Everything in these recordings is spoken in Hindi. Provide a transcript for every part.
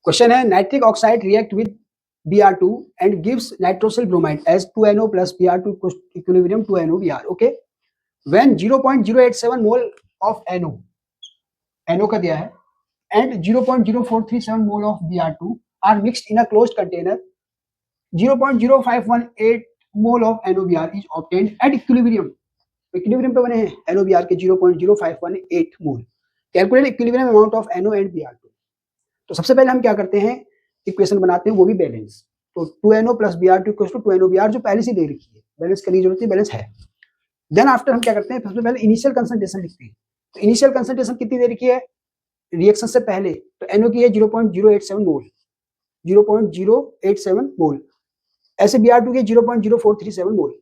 क्वेश्चन है nitric oxide react with Br2 and gives nitrosyl bromide as 2NO plus Br2 equilibrium 2NO Br. Okay, when 0.087 mole of NO का दिया है and 0.0437 mole of Br2 are mixed in a closed container, 0.0518 mole of NOBr is obtained at equilibrium. Equilibrium पे बने हैं NOBr के 0.0518 mole. Calculate equilibrium amount of NO and Br2. तो सबसे पहले हम क्या करते हैं, इक्वेशन बनाते हैं, वो भी बैलेंस. तो 2NO plus Br2 equals to 2NOBr जो पहले से दे रखी है, बैलेंस करने की जरूरत नहीं, बैलेंस है. देन आफ्टर हम क्या करते हैं, सबसे पहले इनिशियल कंसंट्रेशन लिखते हैं. तो इनिशियल कंसंट्रेशन कितनी दे रखी है रिएक्शन से पहले, तो NO की है 0.087 मोल, 0.087 मोल. ऐसे Br2 के 0.0437 मोल.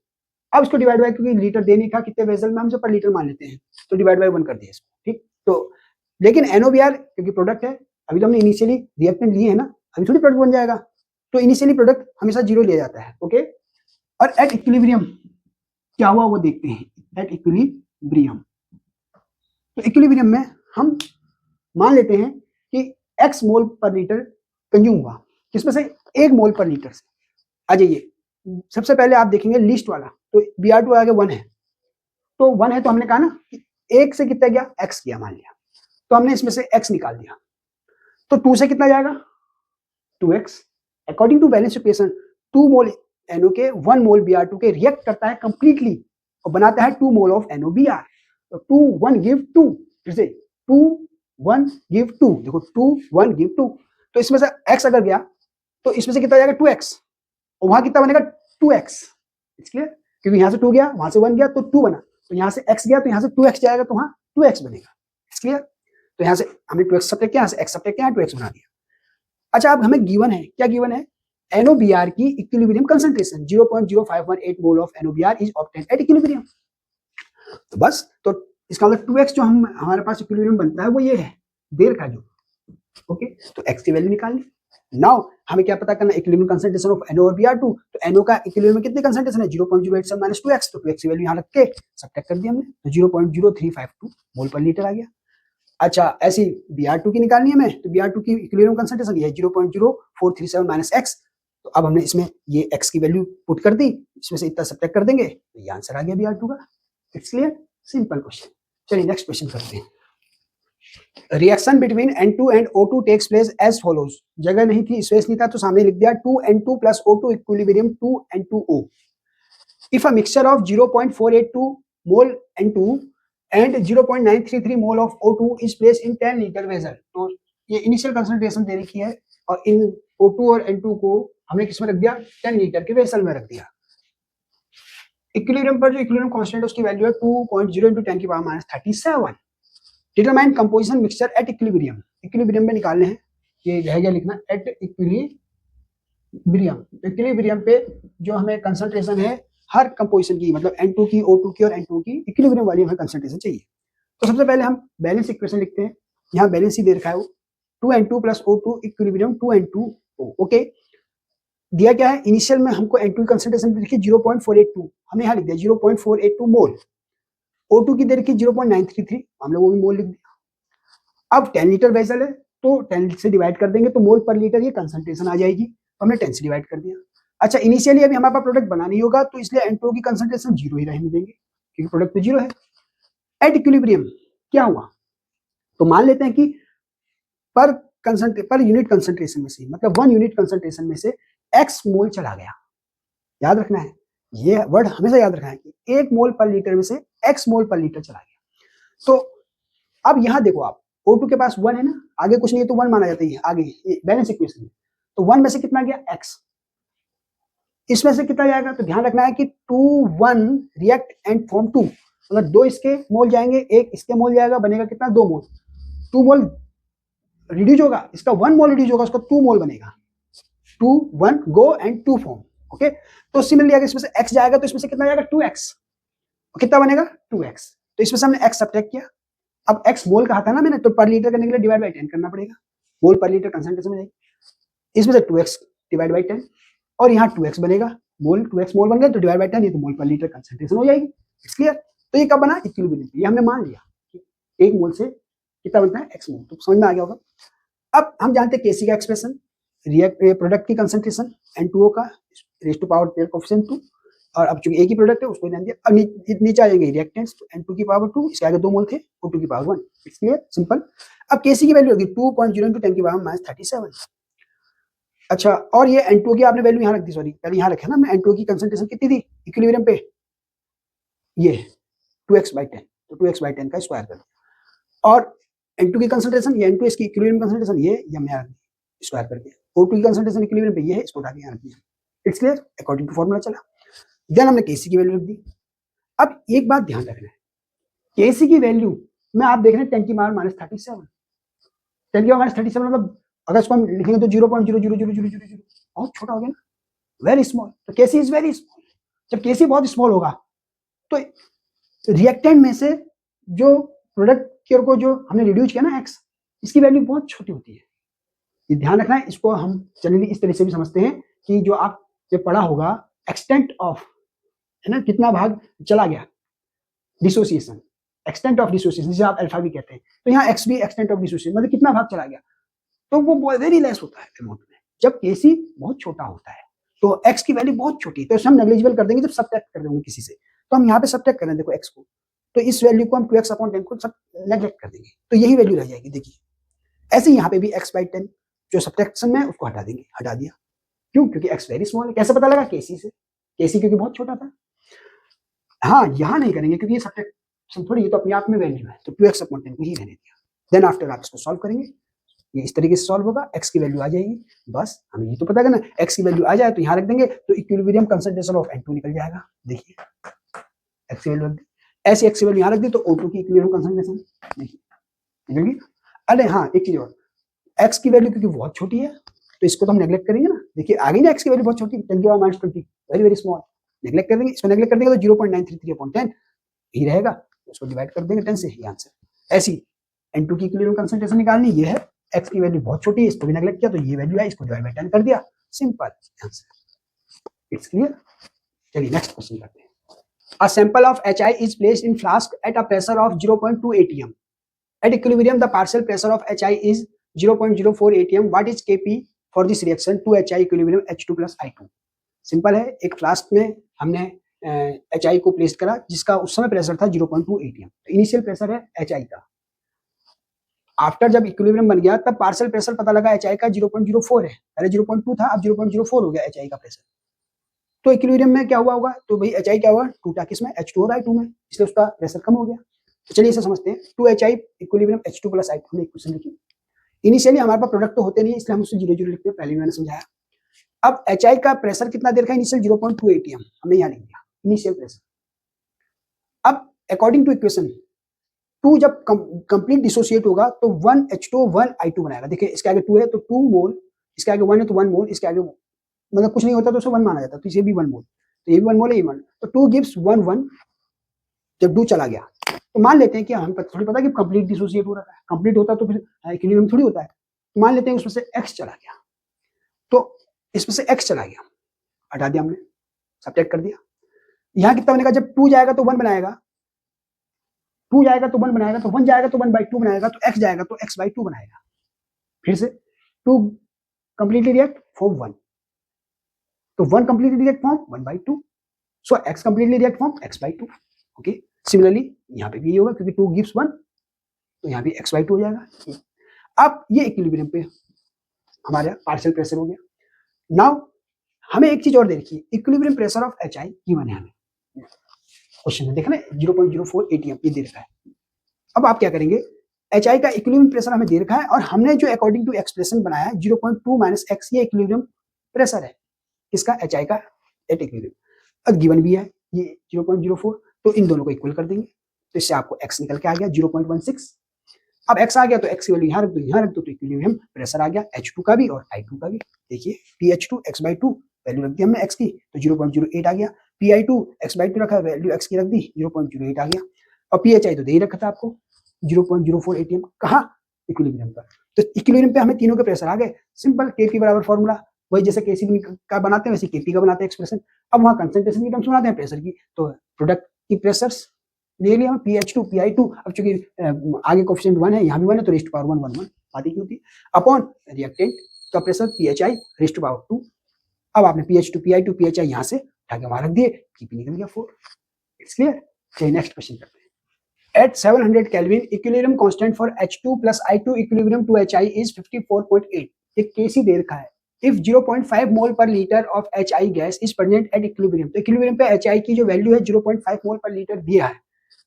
अब इसको डिवाइड बाय, क्योंकि लीटर दे नहीं था कितने वेसल में, हम पर लीटर मान लेते हैं, तो डिवाइड बाय 1 कर दिया इसको. ठीक, तो लेकिन NOBr क्योंकि प्रोडक्ट है, अभी तो हमने इनिशियली रिएक्टेंट लिए है ना, अभी थोड़ी प्रोडक्ट बन जाएगा, तो इनिशियली प्रोडक्ट हमेशा 0 लिया जाता है. ओके, और एट इक्विलिब्रियम क्या हुआ वो देखते हैं. एट इक्विलिब्रियम, तो इक्विलिब्रियम में हम मान लेते हैं कि x मोल पर लीटर कंज्यूम हुआ, किसमें से 1 मोल पर लीटर से. आ जाइए, सबसे पहले आप देखेंगे लिस्ट वाला, तो Br2 आगे 1 है, तो 1 है तो हमने कहा ना कि 1 से कितना गया, x किया मान लिया, तो हमने इसमें से x निकाल दिया. तो 2 से कितना जाएगा, 2x. According to balance equation 2 mole NO के 1 मोल Br2 के रिएक्ट करता है कंप्लीटली और बनाता है 2 मोल ऑफ NOBr. तो 2 1 गिव 2, फिर से 2 1 गिव 2, देखो 2 1 गिव 2. तो इसमें से x अगर गया तो इसमें से कितना जाएगा 2x, और वहां कितना बनेगा 2x. इसलिए क्योंकि यहाँ से 2 गया, वहां से 1 गया तो 2 बना, तो यहाँ से x गया तो यहाँ से 2x जाएगा, तो वहां 2x बनेगा. इसलिए तो यहाँ से हमने 2x सब्ट्रैक्ट किया, यहाँ से x सब्ट्रैक्ट किया, 2x बना दिया. अच्छा, अब हमें गिवन है, क्या गिवन है, NOBr की equilibrium concentration 0.0518 mole of NOBr is obtained at equilibrium. तो बस, तो इसका मतलब 2x जो हमारे पास इक्विलिब्रियम बनता है वो ये है, देर का जो. ओके, तो x की वैल्यू निकाल ली. नाउ हमें क्या पता करना, इक्विलिब्रियम कंसंट्रेशन ऑफ NO और Br2. तो NO का इक्विलिब्रियम में कितनी कंसंट्रेशन है, 0.087 माइनस 2x, तो 2x की वैल्यू यहाँ रख के सब्ट्रैक्ट कर दिया हमने, तो 0.0352 मोल पर लीटर आ गया. अच्छा, ऐसी Br2 की निकालनी है हमें, तो Br2 की इक्विलिब्रियम कंसंट्रेशन ये है 0.0437 माइनस x. तो अब हमने इसमें ये x की वैल्यू पुट कर दी, इसमें से इतना सब्ट्रैक्ट कर देंगे, तो ये आंसर आ गया Br2 का. It's clear, simple question. चलिए नेक्स्ट क्वेश्चन करते हैं. Reaction between N2 and O2 takes place as follows. जगह नहीं थी, स्पेस नहीं था, तो सामने लिख दिया 2N2 plus O2 equilibrium 2N2O. If a mixture of 0.482 mole N2 and 0.933 mole of O2 is placed in 10 litre vessel. तो ये इनिशियल कंसंट्रेशन दे रखी है और इन O2 और N2 को हमने किसमें रख दिया, 10 लीटर के वेसल में रख दिया. इक्विलिब्रियम पर जो इक्विलिब्रियम कांस्टेंट उसकी वैल्यू है 2.0 into 10 की power minus 37. Determine composition mixture at equilibrium. Equilibrium में निकालने हैं, ये रह गया लिखना एट इक्विलिब्रियम. इक्विलिब्रियम पे जो हमें कंसंट्रेशन है हर कंपोजिशन की, मतलब N2 की, O2 की और N2 की इक्विलिब्रियम वाली हमें कंसंट्रेशन चाहिए. तो सबसे पहले हम बैलेंस इक्वेशन लिखते हैं. यहाँ बैलेंस ही दे रखा है वो 2N2 plus O2 equilibrium 2N2O. Okay, दिया क्या है, इनिशियल में हमको N2 की कंसंट्रेशन दे रखी 0.482, हमने यहाँ लिख दिया 0.482 मोल. O2 की दे रखी 0.933, हमने वो भी मोल लिख दिया. अब 10 लीटर वेसल है तो 10 से डिवाइड कर देंगे तो मोल पर लीटर ये कंसंट्रेशन आ जाएगी, तो हमने 10 से डिवाइड कर दिया. अच्छा, इनिशियली अभी हमारे पास प्रोडक्ट बना नहीं होगा, तो इसलिए N2 की कंसंट्रेशन 0 ही रहने देंगे क्योंकि प्रोडक्ट तो 0 है. एट इक्विलिब्रियम क्या हुआ, तो मान लेते हैं कि पर यूनिट कंसंट्रेशन में से, मतलब 1 यूनिट कंसंट्रेशन में से x मोल चला गया. याद रखना है, ये वर्ड हमेशा याद रखना है कि 1 मोल पर लीटर में से x मोल पर लीटर चला गया. तो अब यहाँ देखो आप, O2 के पास 1 है ना, आगे कुछ नहीं है तो 1 माना जाता है आगे बैलेंस इक्वेशन में. तो 1 में से कितना गया, x. इसमें से कितना जाएगा, तो ध्यान रखना है कि 2 1 रिएक्ट एंड फॉर्म 2, मतलब 2 इसके मोल जाएंगे, 1 इसके मोल जाएगा, बनेगा कितना, 2 मोल. 2 मोल रिड्यूस होगा, इसका 1 मोल रिड्यूस होगा, उसका 2 मोल बनेगा. 2 1 गो एंड 2 फॉर्म. ओके, तो सिमिलरली अगर इसमें से x जाएगा तो इसमें से कितना जाएगा, 2x. कितना बनेगा, 2x. तो इसमें से हमने x सब्ट्रैक्ट किया. अब x मोल कहा था ना मैंने, तो पर लीटर करने के लिए डिवाइड बाय 10 करना पड़ेगा, मोल पर लीटर कंसंट्रेशन में जाएगी. इसमें से 2x डिवाइड बाय 10 और यहाँ 2x बनेगा, मोल 2x मोल बन गया, तो डिवाइड बाय 10 ये तो मोल पर लीटर कंसंट्रेशन हो जाएगी. It's clear. तो ये कब बना, इक्विलिब्रियम. ये हमने मान लिया कि 1 मोल से कितना बनता है, x मोल. तो समझ में आ गया होगा. अब हम जानते हैं केसी का एक्सप्रेशन, प्रोडक्ट की कंसंट्रेशन N2O का रेज़ टू पावर 10 कोएफिशिएंट 2, और अब चूंकि एक ही प्रोडक्ट है उसको ध्यान दिया। अब नीचे आ जाएंगे रिएक्टेंट्स, N2 की पावर 2, इसके आगे 2 मोल थे, O2 की पावर 1, इसलिए सिंपल। अब केसी की वैल्यू होगी 2.0 × 10 की पावर -37। अच्छा, और ये N2 की आपने वैल्यू यहाँ रख दी, सॉरी पहले यहाँ रखे ना, मैं N2 की कंसंट्रेशन कितनी थी इक्विलिब्रियम पे, ये 2x/10, तो 2x/10 का स्क्वायर कर दिया। और N2 की कंसंट्रेशन, ये N2 इसकी इक्विलिब्रियम कंसंट्रेशन, ये हमने यहाँ स्क्वायर कर दिया। O2 की कंसंट्रेशन इक्विलिब्रियम पे ये है, इसको उठा के यहाँ रख दिया। It's clear, according to formula चला। देन हमने केसी की वैल्यू रख दी। अब एक बात ध्यान रखना है, केसी की वैल्यू में आप देख रहे हैं 10 की पावर -37, 10 की पावर -37 मतलब अगर इसको हम लिखेंगे तो 0.00000, बहुत छोटा हो गया ना, वेरी स्मॉल। तो केसी इज वेरी स्मॉल। जब केसी बहुत स्मॉल होगा तो रिएक्टेंट में से जो प्रोडक्ट को जो हमने रिड्यूस किया ना एक्स, इसकी वैल्यू बहुत छोटी होती है। ये ध्यान रखना है। इसको हम जनरली इस तरह से भी समझते हैं कि जो आप जब पढ़ा होगा एक्सटेंट ऑफ, है ना, कितना भाग चला गया, डिसोसिएशन, एक्सटेंट ऑफ डिसोसिएशन जिसे आप अल्फा भी कहते हैं, तो यहाँ एक्स भी एक्सटेंट ऑफ डिसोसिएशन मतलब कितना भाग चला गया, तो वो वेरी लेस होता है अमाउंट में। जब केसी बहुत छोटा होता है तो एक्स की वैल्यू बहुत छोटी है, तो हम नेग्लिजिबल कर देंगे जब सब्ट्रैक्ट कर देंगे किसी से, तो हम यहाँ पे सब्ट्रैक्ट कर रहे हैं, देखो एक्स को, तो इस वैल्यू को हम 2x/10 को सब नेग्लेक्ट कर देंगे, तो यही वैल्यू रह जाएगी। देखिए ऐसे यहाँ पे भी x/10 जो सब्ट्रैक्शन में उसको हटा देंगे, हटा दिया, क्यों, क्योंकि x वेरी स्मॉल है। कैसे पता लगा, केसी से, केसी क्योंकि बहुत छोटा था। हाँ, यहाँ नहीं करेंगे क्योंकि ये सब्ट्रैक्शन थोड़ी, ये तो अपने आप में वैल्यू है, तो 2x/10 को ही रहने दिया। देन आफ्टर आप इसको सॉल्व करेंगे, ये इस तरीके से सॉल्व होगा, x की वैल्यू आ जाएगी, बस हमें ये तो पता करना, x की वैल्यू आ जाए तो यहाँ रख देंगे, तो इक्विलिब्रियम कंसंट्रेशन ऑफ N2 निकल जाएगा। देखिए x की वैल्यू रख दी, ऐसे x की वैल्यू यहाँ रख दी तो O2 की इक्विलिब्रियम कंसंट्रेशन देखिए निकल गई। अरे हाँ, एक चीज और, x की वैल्यू क्योंकि बहुत छोटी है तो इसको तो हम नेग्लेक्ट करेंगे ना। देखिए आ गई ना, x की वैल्यू बहुत छोटी, 10 की power -20, very very small, neglect कर देंगे। इसको नेग्लेक्ट कर देंगे तो 0.933/10 ही रहेगा, उसको डिवाइड कर देंगे 10 से, ही आंसर। ऐसी N2 की इक्विलिब्रियम कंसंट्रेशन निकालनी, ये है, x की वैल्यू बहुत छोटी है, इसको भी नेग्लेक्ट किया तो ये वैल्यू है, इसको डिवाइड बाय 10 कर दिया, सिंपल आंसर। It's clear. चलिए नेक्स्ट क्वेश्चन करते हैं। A sample of HI is placed in flask at a pressure of 0.2 atm. At equilibrium, the partial pressure of HI is 0.04 atm. What is Kp for this reaction 2HI equilibrium H2 plus I2? Simple है, एक फ्लास्क में हमने HI को प्लेस करा जिसका उस समय प्रेशर था 0.2 atm। तो इनिशियल प्रेशर है HI का। आफ्टर जब इक्विलिब्रियम बन गया तब पार्शियल प्रेशर पता लगा HI का 0.04 है, पहले 0.2 था, अब 0.04 हो गया HI का प्रेशर। तो इक्विलिब्रियम में क्या हुआ होगा, तो भाई HI क्या हुआ, टूटा किसमें, H2 और I2 में, इसलिए उसका प्रेशर कम हो गया। तो चलिए इसे समझते हैं। 2HI equilibrium H2 plus I2 में इक्वेशन लिखी। इनिशियली हमारे पास प्रोडक्ट तो होते नहीं, इसलिए हम उससे 0 0 लिखते हैं, पहले मैंने समझाया। अब HI का प्रेशर कितना देर का, इनिशियल 0.2 atm हमने यहाँ लिख दिया इनिशियल प्रेशर। अब अकॉर्डिंग टू इक्वेशन 2 जब कंप्लीट डिसोसिएट होगा तो 1 H2 1 I2 बनाएगा। देखिए इसके आगे 2 है तो 2 मोल, इसके आगे 1 है तो 1 मोल, इसके आगे मतलब कुछ नहीं होता तो उसे 1 माना जाता, तो इसे भी 1 मोल, तो ये भी 1 मोल है, ये 1, तो 2 गिव्स 1 1। जब 2 चला गया तो मान लेते हैं कि हम थोड़ी पता कि कंप्लीट डिसोसिएट हो रहा है, कंप्लीट होता तो फिर इक्विलिब्रियम थोड़ी होता है, तो मान लेते हैं उसमें से x चला गया, तो इसमें से x चला गया, हटा दिया हमने, सब्ट्रैक्ट कर दिया। यहाँ कितना बनेगा, जब 2 जाएगा तो 1 बनाएगा, 2 जाएगा तो 1 बनाएगा, तो 1 जाएगा तो 1/2 बनाएगा, तो x जाएगा तो x/2 बनाएगा। फिर से 2 कंप्लीटली रिएक्ट फॉर्म 1, तो 1 completely react form 1/2, so x completely react form x/2। Okay, similarly यहाँ पे भी ये होगा क्योंकि 2 gives 1, तो यहाँ भी x/2 हो जाएगा। अब ये इक्विलिब्रियम पे हमारा पार्शियल प्रेशर हो गया। नाउ हमें एक चीज और देखिए, equilibrium pressure of HI given है हमें क्वेश्चन में, देखना 0.04 atm ये दे रखा है। अब आप क्या करेंगे, HI का इक्विलिब्रियम प्रेशर हमें दे रखा है और हमने जो अकॉर्डिंग टू एक्सप्रेशन बनाया है 0.2 - x, ये इक्विलिब्रियम प्रेशर है इसका, HI का एट इक्विलिब्रियम। अब गिवन भी है ये 0.04, तो इन दोनों को इक्वल कर देंगे, तो इससे आपको x निकल के आ गया 0.16। अब x आ गया तो x की वैल्यू यहाँ रख दो, यहाँ रख दो, तो इक्विलिब्रियम प्रेशर आ गया H2 का भी और I2 का भी। देखिए PH2 x/2 वैल्यू रख दी हमने x की, तो 0.08 आ गया। PI2 x/2 रखा, वैल्यू x की रख दी, 0.08 आ गया। और PHI तो दे ही रखा था आपको 0.04 atm, कहाँ, इक्विलिब्रियम पर। तो इक्विलिब्रियम पे हमें तीनों के प्रेशर आ गए, सिंपल, Kp बराबर फॉर्मूला वही जैसे केसी का बनाते हैं वैसे केपी का बनाते हैं एक्सप्रेशन। अब वहाँ कंसंट्रेशन की टर्म्स बनाते हैं प्रेशर की, तो प्रोडक्ट की प्रेशर्स ले लिया हम PH2 PI2। अब चूंकि आगे कोएफिशिएंट 1 है, यहाँ भी 1 है, तो रेज़ टू पावर 1 1 1 आधी की होती है, अपॉन रिएक्टेंट का pressure PHI raise to power 2। अब आपने PH two PI two PHI यहाँ से उठा के वहां रख दिए, Kp निकल गया 4। It's clear. चलिए नेक्स्ट क्वेश्चन करते हैं। At 700 Kelvin, equilibrium constant for H2 plus I2 equilibrium to HI is 54.8. एक Kc दे रखा है। If 0.5 मोल पर litre of HI gas is present at equilibrium, तो equilibrium पे HI की जो वैल्यू है 0.5 मोल पर लीटर दिया है।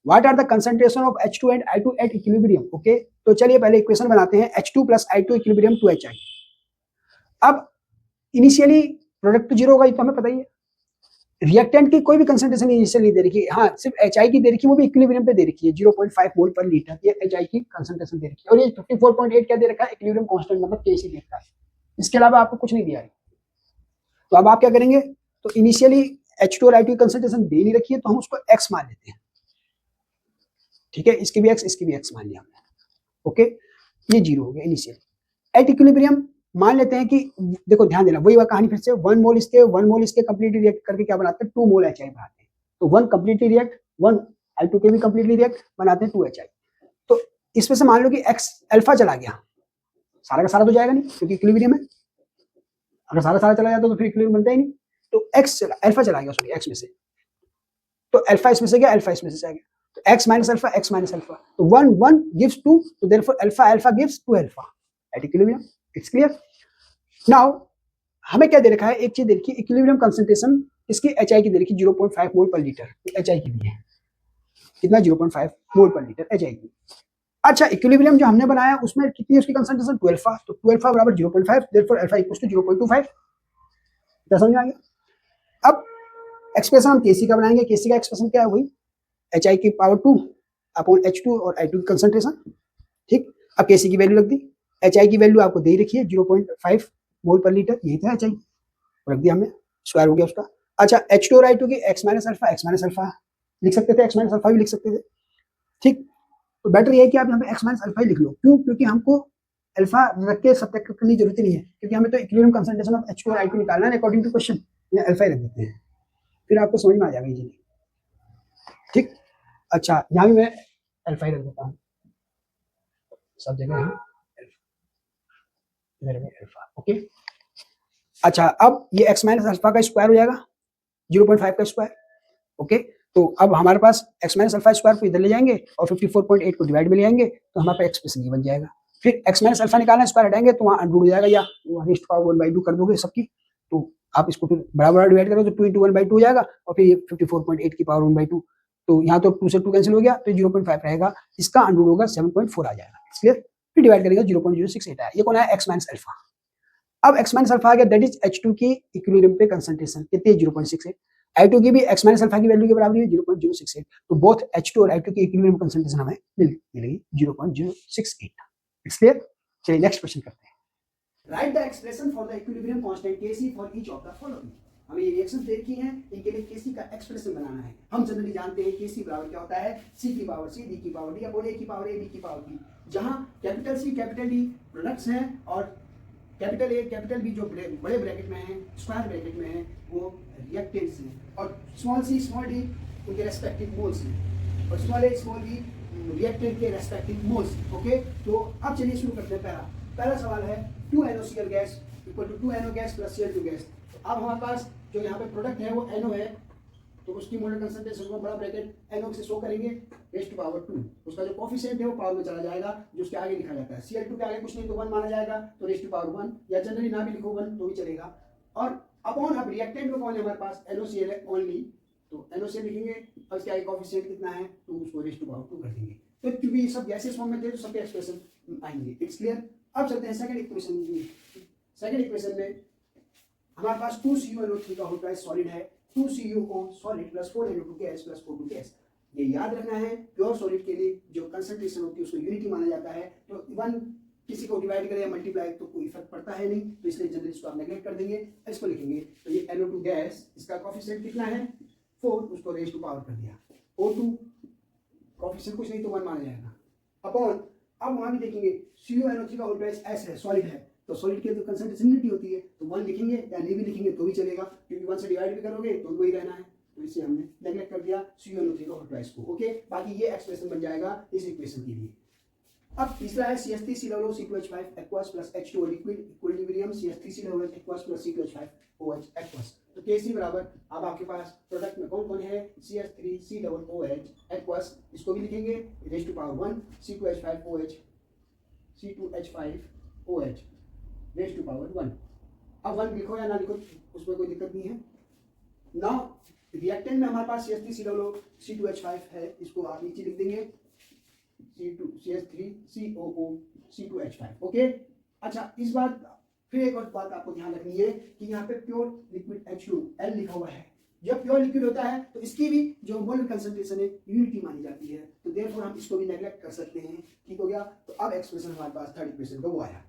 What are the concentration of H2 and I2 at equilibrium? Okay, तो चलिए पहले इक्वेशन बनाते हैं H2 plus I2 equilibrium to HI। अब इनिशियली प्रोडक्ट तो जीरो होगा, ये तो हमें पता ही है। रिएक्टेंट की कोई भी कंसंट्रेशन इनिशियली दे रखी है, हाँ सिर्फ HI की दे रखी है, वो भी इक्विलिब्रियम पे दे रखी है 0.5 मोल पर लीटर, ये HI की कंसंट्रेशन दे रखी है। और ये 54.8 क्या दे रखा है, इक्विलिब्रियम कांस्टेंट मतलब Kc दे रखा है। इसके अलावा आपको कुछ नहीं दिया है। तो अब आप क्या करेंगे, तो इनिशियली H2 और I2 की कंसंट्रेशन दे नहीं रखी है, तो हम उसको x मान लेते हैं। ठीक है, इसकी भी x, इसकी भी x मान लिया हमने। ओके, ये जीरो हो गया इनिशियल। एट इक्विलिब्रियम मान लेते हैं कि देखो ध्यान देना, वही कहानी फिर से 1 मोल इसके कंप्लीटली रिएक्ट करके क्या बनाते हैं, 2 मोल HI बनाते हैं। तो 1 कंप्लीटली रिएक्ट, 1 I2 के भी कंप्लीटली रिएक्ट बनाते हैं 2 HI। तो इसमें से मान लो कि x अल्फा चला गया, सारा का सारा तो जाएगा नहीं क्योंकि इक्विलिब्रियम है। अगर सारा सारा चला जाता तो फिर इक्विलिब्रियम बनता ही नहीं। तो अल्फा चला गया, सॉरी x में से, तो अल्फा इसमें से गया, अल्फा इसमें से जाएगा, तो x minus alpha, x minus alpha, तो 1 1 गिव्स 2, तो therefore alpha alpha gives 2 alpha at equilibrium. It's clear. Now हमें क्या दे रखा है, एक चीज दे रखी है, इक्विलिब्रियम कंसंट्रेशन इसकी HI की दे रखी 0.5 मोल पर लीटर, HI की दी है कितना, 0.5 मोल पर लीटर HI की। अच्छा, इक्विलिब्रियम जो हमने बनाया उसमें कितनी उसकी कंसंट्रेशन 2 अल्फा, तो 2 अल्फा बराबर 0.5, देयरफॉर अल्फा इक्वल्स टू 0.25। क्या समझ में आ गया। अब एक्सप्रेशन हम Kc का बनाएंगे, Kc का एक्सप्रेशन क्या है, वही HI की पावर 2 अपॉन H2 और I2 की कंसंट्रेशन। ठीक, अब Kc की वैल्यू रख दी, HI की वैल्यू आपको दे रखी है 0.5 मोल पर लीटर, यही था HI, रख दिया हमने, स्क्वायर हो गया उसका। अच्छा, H2 और I2 की x माइनस अल्फा लिख सकते थे, x माइनस अल्फा भी लिख सकते थे। ठीक, तो बेटर ये है कि आप यहाँ पे x माइनस अल्फा ही लिख लो। क्यों, क्योंकि हमको अल्फा रख के सब्ट्रैक्ट करने की जरूरत नहीं है, क्योंकि हमें तो इक्विलिब्रियम कंसंट्रेशन ऑफ H2 और I2 निकालना है अकॉर्डिंग टू क्वेश्चन, ये अल्फा ही रख देते हैं, फिर आपको समझ में आ जाएगा इजीली। ठीक, अच्छा यहाँ भी मैं अल्फा ही रख देता हूँ, सब जगह है अल्फा। ओके, अच्छा अब ये x माइनस अल्फा का स्क्वायर हो जाएगा 0.5 का स्क्वायर। ओके, तो अब हमारे पास x माइनस अल्फा स्क्वायर को इधर ले जाएंगे और 54.8 को डिवाइड में ले आएंगे, तो हमारे पास एक्सप्रेशन ये बन जाएगा। फिर x माइनस अल्फा निकालना, स्क्वायर हटाएंगे तो वहाँ अंडर हो जाएगा, या रेज़ टू पावर 1/2 कर दोगे सबकी, तो आप इसको फिर बराबर डिवाइड करो तो 2 × 1/2 हो जाएगा, और फिर ये 54.8 की पावर 1/2, तो यहाँ तो 2 से 2 कैंसिल हो गया, तो 0.5 रहेगा, इसका अंडर होगा 7.4 आ जाएगा। क्लियर, फिर डिवाइड करेंगे 0.068 आया, ये कौन है, x माइनस अल्फा। अब x माइनस अल्फा आ गया, दैट इज H2 की इक्विलिब्रियम पे कंसंट्रेशन कितनी है, 0.68। I2 की भी x माइनस अल्फा की वैल्यू के बराबर है 0.068, तो बोथ H2 और I2 की इक्विलिब्रियम कंसंट्रेशन हमें मिलेगी 0.068। It's clear. चलिए नेक्स्ट क्वेश्चन करते हैं। Right the expression for the equilibrium constant Kc for each of the following. हमें ये रिएक्शंस दे रखी हैं, इनके लिए Kc का एक्सप्रेशन बनाना है। हम जनरली जानते हैं Kc बराबर क्या होता है, C की पावर C, D की पावर D अपॉन A की पावर A, B की पावर B, जहां capital C capital D products हैं और कैपिटल ए कैपिटल बी जो बड़े ब्रैकेट में है, स्क्वायर ब्रैकेट में है, वो रिएक्टेंट्स हैं, और स्मॉल सी स्मॉल डी उनके रेस्पेक्टिव मोल्स हैं, और स्मॉल ए स्मॉल बी रिएक्टेंट के रेस्पेक्टिव मोल्स। ओके, तो अब चलिए शुरू करते हैं। पहला सवाल है 2NOCl gas equal to 2NO gas plus Cl2 gas. तो अब हमारे पास जो यहाँ पे प्रोडक्ट है वो NO है, तो उसकी मोलर कंसंट्रेशन को बड़ा ब्रैकेट NO से शो करेंगे रेज़ टू पावर 2, उसका जो कोफिशिएंट है वो पावर में चला जाएगा, जो उसके आगे लिखा जाता है। Cl2 के आगे कुछ नहीं तो 1 माना जाएगा, तो रेज़ टू पावर 1, या जनरली ना भी लिखो 1 तो भी चलेगा। और अपॉन अब रिएक्टेंट में कौन है हमारे पास, NOCl है ओनली, तो NOCl लिखेंगे और इसके आगे कोफिशिएंट कितना है, तो उसको रेज़ टू पावर 2 कर देंगे। तो क्योंकि ये सब गैसेस फॉर्म में थे तो सबके एक्सप्रेशन आएंगे। It's clear. अब चलते हैं सेकंड इक्वेशन। सेकंड इक्वेशन में हमारे पास 2CuNO3 का होल ट्वाइस सॉलिड है, 2Cu solid plus 4NO2 gas plus 4 gas. ये याद रखना है, प्योर सॉलिड के लिए जो कंसंट्रेशन होती है उसको यूनिटी माना जाता है, तो 1 किसी को डिवाइड करें या मल्टीप्लाई तो कोई फर्क पड़ता है नहीं, तो इसलिए जनरली इसको आप नेगलेक्ट कर देंगे, इसको लिखेंगे। तो ये NO2 गैस, इसका कोफिशिएंट कितना है 4, उसको रेज़ टू पावर कर दिया, O2 कोफिशिएंट कुछ नहीं तो 1 माना जाएगा, अपॉन अब वहां भी देखेंगे CuNO3 का होल ट्वाइस S है, सॉलिड है, तो सॉलिड की तो कंसंट्रेशन यूनिटी होती है, तो 1 लिखेंगे या नहीं भी लिखेंगे तो भी चलेगा, क्योंकि 1 से डिवाइड भी करोगे तो वही रहना है, तो इसे हमने नेगलेक्ट कर दिया CuNO3 का होल ट्वाइस को। ओके, बाकी ये एक्सप्रेशन बन जाएगा इस इक्वेशन के लिए। अब तीसरा है CH3COO C2H5 aqueous plus H2O liquid equilibrium CH3COO aqueous plus C2H5OH aqueous। तो Kc बराबर अब आपके पास प्रोडक्ट में कौन कौन है CH3COOH aqueous, इसको भी लिखेंगे raise to power 1 C2H5OH raise to power 1। अब 1 लिखो या ना लिखो उसमें कोई दिक्कत नहीं है। नाउ रिएक्टेंट में हमारे पास CH3COO C2H5 है, इसको आप नीचे लिख देंगे CH3COO C2H5। ओके, अच्छा इस बात फिर एक और बात आपको ध्यान रखनी है कि यहाँ पे प्योर लिक्विड H2L लिखा हुआ है। जब प्योर लिक्विड होता है तो इसकी भी जो मोलर कंसंट्रेशन है यूनिटी मानी जाती है, तो देयरफॉर हम इसको भी नेग्लेक्ट कर सकते हैं। ठीक हो गया, तो अब एक्सप्रेशन हमारे पास 30% का वो आया।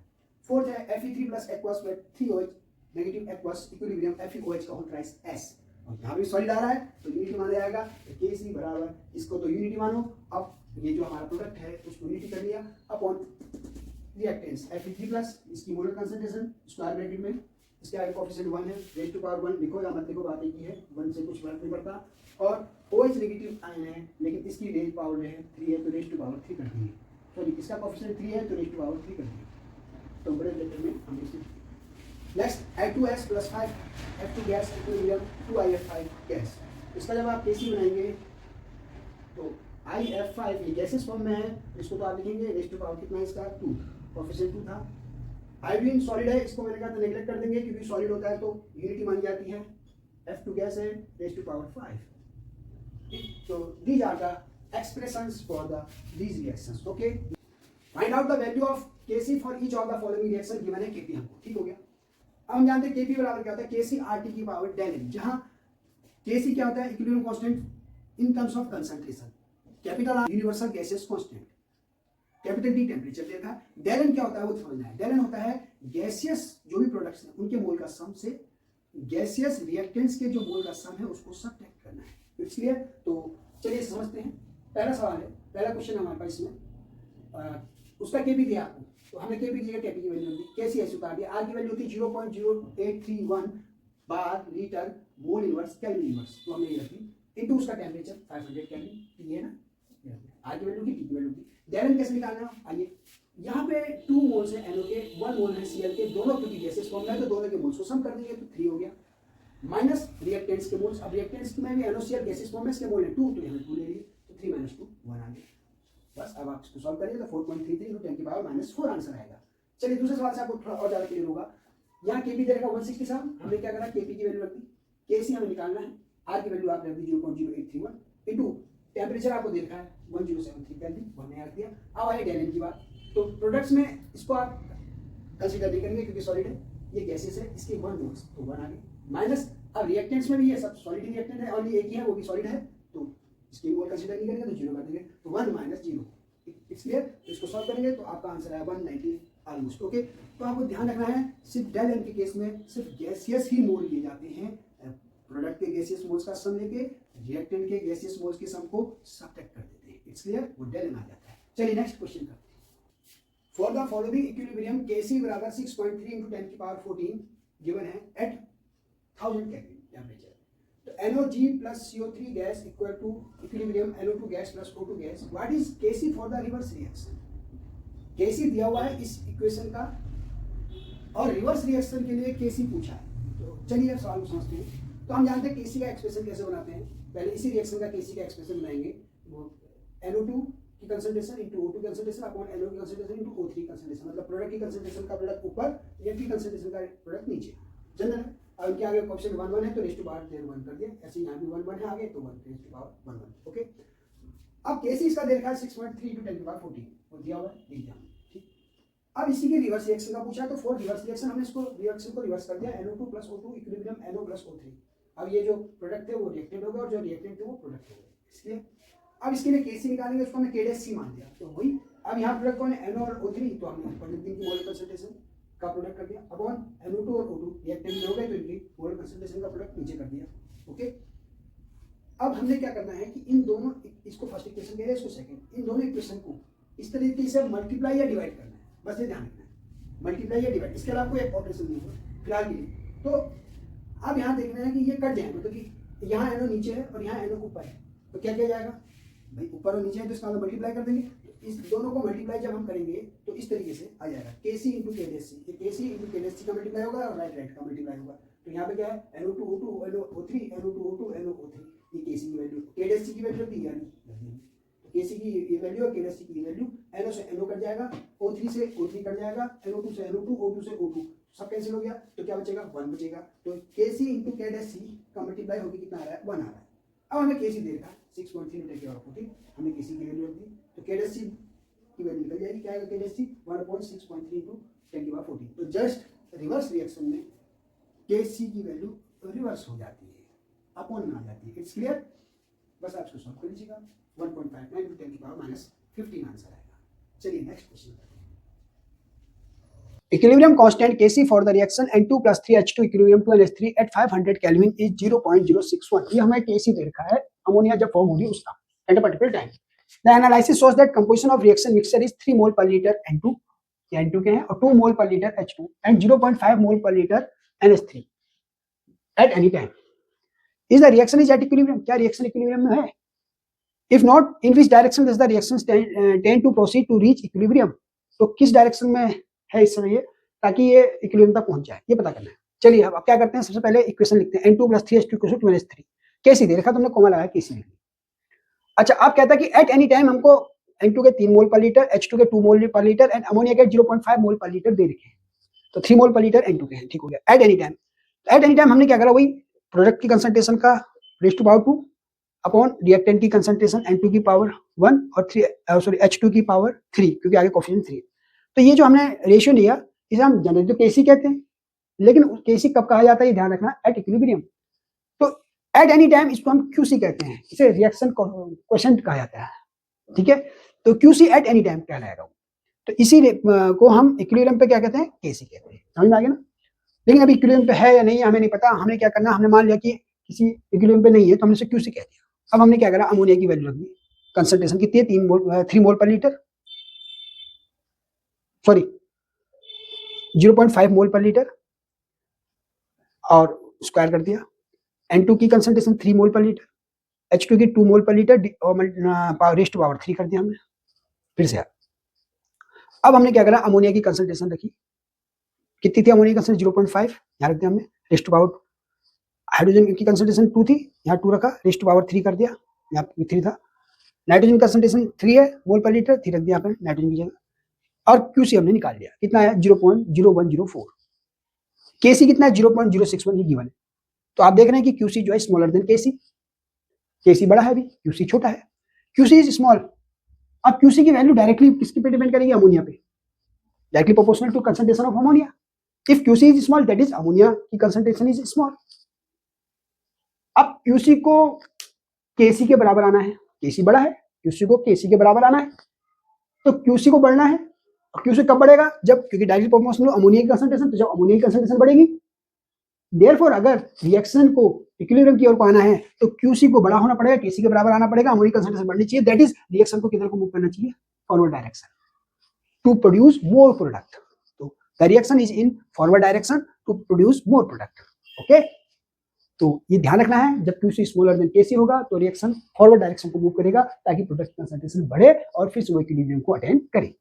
फोर्थ है Fe3 plus aqueous plus 3OH negative aqueous equilibrium FeOH का होल ट्राइस S, और यहाँ भी सॉलिड आ रहा है तो यूनिटी माना जाएगा। तो Kc बराबर इसको तो यूनिटी मानो, अब ये जो हमारा प्रोडक्ट है उसको यूनिटी कर लिया अपॉन रिएक्टेंस Fe3 प्लस इसकी मोलर कंसंट्रेशन स्क्वायर ब्रैकेट में, इसके आगे कोएफिशिएंट 1 है, रेज़ टू पावर 1 लिखो या मत लिखो बात एक ही है, 1 से कुछ फर्क नहीं पड़ता। और OH नेगेटिव आयन है लेकिन इसकी रेज़ पावर जो है 3 है तो रेज़ टू पावर 3 कर देंगे, सॉरी इसका कोएफिशिएंट 3 है तो रेज़ टू पावर 3 कर देंगे। तो बड़े लेटर में हम इसे next I2S plus 5 F2 gas equilibrium 2IF5 gas. इसका जब आप Kc बनाएंगे तो IF5 ये गैसेस फॉर्म में है, इसको तो आप लिखेंगे रेज़ टू पावर कितना है इसका 2, कोएफिशिएंट 2 था। हाइड्रोजन सॉलिड है, इसको मैंने कहा था नेग्लेक्ट कर देंगे क्योंकि सॉलिड होता है तो यूनिटी मानी जाती है। F2 गैस है रेज़ टू पावर 5। तो these are the expressions for the these reactions. Okay, find out the value of Kc for each of the following reaction given है Kp हमको। ठीक हो गया, अब हम जानते हैं Kp बराबर क्या होता है Kc RT की पावर डेल n, जहां Kc क्या होता है equilibrium constant in terms of concentration, capital R universal gases constant, capital D temperature देखा। डेल एन क्या होता है वो समझना है। डेल एन होता है गैसियस जो भी प्रोडक्ट्स हैं उनके मोल का सम से गैसियस रिएक्टेंट्स के जो मोल का सम है उसको सब्ट्रैक्ट करना है। इसलिए तो चलिए समझते हैं। पहला सवाल है, पहला क्वेश्चन हमारे पास इसमें उसका Kp दिया आपको, तो हमने Kp की जगह Kp की वैल्यू दी, कैसी ऐसे उतार दिया। R की वैल्यू थी 0.0831 bar litre mole inverse kelvin inverse, तो हमने ये रखी इनटू उसका टेम्परेचर 500 केल्विन, ये ना R की वैल्यू की, T की वैल्यू की। डेल एन कैसे निकालना, आइए यहाँ पे 2 मोल्स है NO के, 1 मोल है Cl के, दोनों क्योंकि गैसेस फॉर्म है तो दोनों के मोल्स को सम कर देंगे तो 3 हो गया, माइनस रिएक्टेंट्स के मोल्स। अब रिएक्टेंट्स में भी NOCl गैसेस फॉर्म है, इसके मोल है 2 तो यहाँ 2 ले लिए तो 3 - 2 1 आ गया। बस अब आप इसको सॉल्व करिए तो 4.33 × 10 की पावर -4 आंसर आएगा। चलिए दूसरे सवाल से आपको थोड़ा और ज्यादा क्लियर होगा। यहाँ Kp दे रखा 167, हमने क्या करा Kp की वैल्यू रख दी, Kc हमें निकालना है, R की वैल्यू आप रख दी 0.0831 इनटू टेम्परेचर आपको दे रखा है 1073 केल्विन, हमने रख दिया। अब आए डेल एन की बात, तो प्रोडक्ट्स में इसको आप कंसीडर नहीं करेंगे क्योंकि सॉलिड है, ये गैसेस है, इसके 1 मोल्स तो 1 आ गए, माइनस अब रिएक्टेंट्स में भी ये सब सॉलिड रिएक्टेंट है और ये एक ही है वो भी सॉलिड है तो इसके मोल कंसीडर नहीं करेंगे तो 0 कर देंगे, तो 1 - 0 इसलिए तो इसको सॉल्व करेंगे तो आपका आंसर है 190 ऑलमोस्ट। ओके, तो आपको ध्यान रखना है सिर्फ डेल एन के केस में सिर्फ गैसियस ही मोल लिए जाते हैं, प्रोडक्ट के गैसियस मोल्स का सम लेके रिएक्टेंट के गैसियस मोल्स के सम को सब्ट्रैक्ट कर देते हैं, इसलिए वो डेल एन आ जाता है। चलिए नेक्स्ट क्वेश्चन करते हैं। For the following equilibrium Kc बराबर 6.3 × 10 की पावर 14 गिवन है एट 1000 केल्विन टेम्परेचर। तो NOG plus CO3 gas equal to equilibrium NO2 gas plus O2 gas. What is Kc for the reverse reaction? Kc दिया हुआ है इस इक्वेशन का और रिवर्स रिएक्शन के लिए Kc पूछा है। तो चलिए अब सवाल को समझते हैं। तो हम जानते हैं Kc का एक्सप्रेशन कैसे बनाते हैं। पहले इसी रिएक्शन का Kc का एक्सप्रेशन बनाएंगे, वो NO2 की concentration into O2 concentration upon NO की कंसंट्रेशन इंटू O3 कंसंट्रेशन, मतलब प्रोडक्ट की कंसंट्रेशन का प्रोडक्ट ऊपर, रिएक्ट की कंसंट्रेशन का प्रोडक्ट नीचे। जनरल है, अब इनके आगे ऑप्शन 1 1 है तो रेज़ टू पावर 1 कर दिया, ऐसे यहाँ भी 1 1 है आगे तो 1 रेज़ टू पावर 1 1। ओके, अब Kc इसका दे रखा है 6.3 × 10 की पावर 14 और दिया हुआ है, लिख दिया ठीक। अब इसी के रिवर्स रिएक्शन का पूछा है तो फॉर रिवर्स रिएक्शन हमने इसको रिएक्शन को रिवर्स कर दिया, NO2 + O2 equilibrium NO + O3। अब ये जो प्रोडक्ट है वो रिएक्टेंट होगा और जो रिएक्टेंट है वो प्रोडक्ट होगा, इसलिए अब इसके लिए Kc निकालेंगे, उसको हमने K' मान दिया तो वही। अब यहाँ प्रोडक्ट कौन है NO और O3, तो हमने पॉलीथीन की मोल कंसंट्रेशन का प्रोडक्ट कर दिया अपॉन NO2 और O2 रिएक्टेंट हो गए तो इनकी मोल कंसंट्रेशन का प्रोडक्ट नीचे कर दिया। ओके, अब हमने क्या करना है कि इन दोनों, इसको फर्स्ट इक्वेशन कह रहे हैं, इसको सेकंड, इन दोनों इक्वेशन को इस तरीके से मल्टीप्लाई या डिवाइड करना है, बस ये ध्यान रखना है, मल्टीप्लाई या डिवाइड, इसके अलावा कोई एक ऑपरेशन नहीं होगा फिलहाल के लिए। तो अब यहाँ देखना है कि ये कट जाए, मतलब कि यहाँ NO नीचे है और यहाँ NO ऊपर है, तो क्या किया जाएगा भाई, ऊपर और नीचे है तो इसका मतलब मल्टीप्लाई कर देंगे, इस दोनों को मल्टीप्लाई जब हम करेंगे तो इस तरीके से आ जाएगा Kc इंटू KC, ये Kc इंटू KC का मल्टीप्लाई होगा और राइट का मल्टीप्लाई होगा। तो यहाँ पे क्या है NO2O2 NO3 NO2O2 NO3, ये Kc की वैल्यू, KC की वैल्यू दी यानी तो Kc की ये वैल्यू और KC की वैल्यू, NO से NO कट जाएगा, O3 से O3 कट जाएगा, NO2 से NO2, O2 से O2 सब कैंसिल हो गया, तो क्या बचेगा 1 बचेगा। तो Kc इंटू KC का मल्टीप्लाई होकर कितना आ रहा है 1 आ रहा है। अब हमें Kc दे रखा है 6.3 मीटर के और हमने Kc की वैल्यू रख दी, तो KC की वैल्यू निकल जाएगी, क्या आएगा KC 1.6.3 इंटू 10⁻14। तो जस्ट रिवर्स रिएक्शन में Kc की वैल्यू रिवर्स हो जाती है, अपॉन में आ जाती है। इट्स क्लियर, बस आप इसको सॉल्व कर लीजिएगा। 1.59 इंटू 10⁻15 आंसर आएगा। चलिए next question. Equilibrium constant Kc for the reaction N2 plus 3H2 equilibrium to NH3 at 500 Kelvin is 0.061। ये हमें Kc दे रखा है, अमोनिया जब फॉर्म होगी उसका at a particular time। The analysis shows that composition of reaction mixture is 3 mole per liter N2, ये N2 के हैं, और 2 mole per liter H2 and 0.5 mole per liter NH3 at any time। Is the reaction is at equilibrium? क्या reaction equilibrium में है? If not, in which direction does the reaction tend to proceed to reach equilibrium? तो किस डायरेक्शन में है इस समय ये, ताकि ये इक्विलिब्रियम तक पहुंच जाए, ये पता करना है। चलिए अब क्या करते हैं, सबसे पहले इक्वेशन लिखते हैं N2 + 3H2 = -3। Kc दे रखा, तुमने कोमा लगाया Kc। अच्छा, अब कहता है कि एट एनी टाइम हमको N2 के 3 मोल पर लीटर, H2 के 2 मोल पर लीटर एंड अमोनिया के 0.5 मोल पर लीटर दे रखे हैं। तो 3 मोल पर लीटर N2 के हैं, ठीक हो गया। एट एनी टाइम हमने क्या करा, वही प्रोडक्ट की कंसंट्रेशन का raise to power 2 upon reactant की कंसंट्रेशन N2 की पावर 1 और H2 की पावर 3, क्योंकि आगे कोफिशिएंट 3। तो ये जो हमने रेशियो लिया इसे हम जनरली तो Kc कहते हैं, लेकिन Kc कब कहा जाता है, ये ध्यान रखना, एट इक्विलिब्रियम। तो एट एनी टाइम इसको हम QC कहते हैं, इसे रिएक्शन कोएफिशिएंट कहा जाता है, ठीक है। तो QC एट एनी टाइम कहलाएगा। तो इसी को हम इक्विलिब्रियम पे क्या कहते हैं, Kc कहते हैं। समझ में आ गया ना। लेकिन अभी इक्विलिब्रियम पे है या नहीं हमें नहीं पता, हमने क्या करना, हमने मान लिया कि किसी इक्विलिब्रियम पे नहीं है तो हमने इसे QC कह दिया। अब हमने क्या करा, अमोनिया की वैल्यू रख दी, कंसंट्रेशन कितनी है 3 मोल पर लीटर, सॉरी 0.5 मोल पर लीटर, और स्क्वायर कर दिया। N2 की कंसंट्रेशन 3 मोल पर लीटर, H2 की 2 मोल पर लीटर और रेज़ टू पावर 3 कर दिया हमने। फिर से अब हमने क्या करा, अमोनिया की कंसंट्रेशन रखी, कितनी थी अमोनिया की कंसंट्रेशन 0.5, यहाँ रख दिया हमने रेज़ टू पावर। हाइड्रोजन की कंसंट्रेशन 2 थी, यहाँ 2 रखा, रेज़ टू पावर 3 कर दिया, यहाँ 3 था। नाइट्रोजन कंसंट्रेशन 3 है मोल पर लीटर, 3 रख दिया यहाँ पे नाइट्रोजन की जगह, और QC हमने निकाल लिया, कितना है 0.0104। Kc कितना है 0.061, ये गिवन है। तो आप देख रहे हैं कि QC जो है स्मॉलर देन Kc, Kc बड़ा है अभी, QC छोटा है, QC इज स्मॉल। अब QC की वैल्यू डायरेक्टली किसके पे डिपेंड करेगी, अमोनिया पे, directly proportional to concentration of ammonia. If QC is small that is ammonia की कंसंट्रेशन इज स्मॉल। अब QC को Kc के बराबर आना है, Kc बड़ा है, QC को Kc के बराबर आना है, तो QC को बढ़ना है। और QC कब बढ़ेगा, जब, क्योंकि डायरेक्टली प्रोपोर्शनल अमोनिया की कंसंट्रेशन, तो जब अमोनिया की कंसंट्रेशन बढ़ेगी, देयरफॉर अगर रिएक्शन को इक्विलिब्रियम की ओर को आना है तो QC को बड़ा होना पड़ेगा, Kc के बराबर आना पड़ेगा, अमोनिया कंसंट्रेशन बढ़नी चाहिए, दैट इज रिएक्शन को किधर को मूव करना चाहिए, forward direction, to produce more product. तो the reaction is in forward direction to produce more product. Okay, तो ये ध्यान रखना है, जब QC स्मॉलर देन Kc होगा तो रिएक्शन फॉरवर्ड डायरेक्शन को मूव करेगा, ताकि प्रोडक्ट कंसंट्रेशन बढ़े और फिर से वो इक्विलिब्रियम को अटेन करे।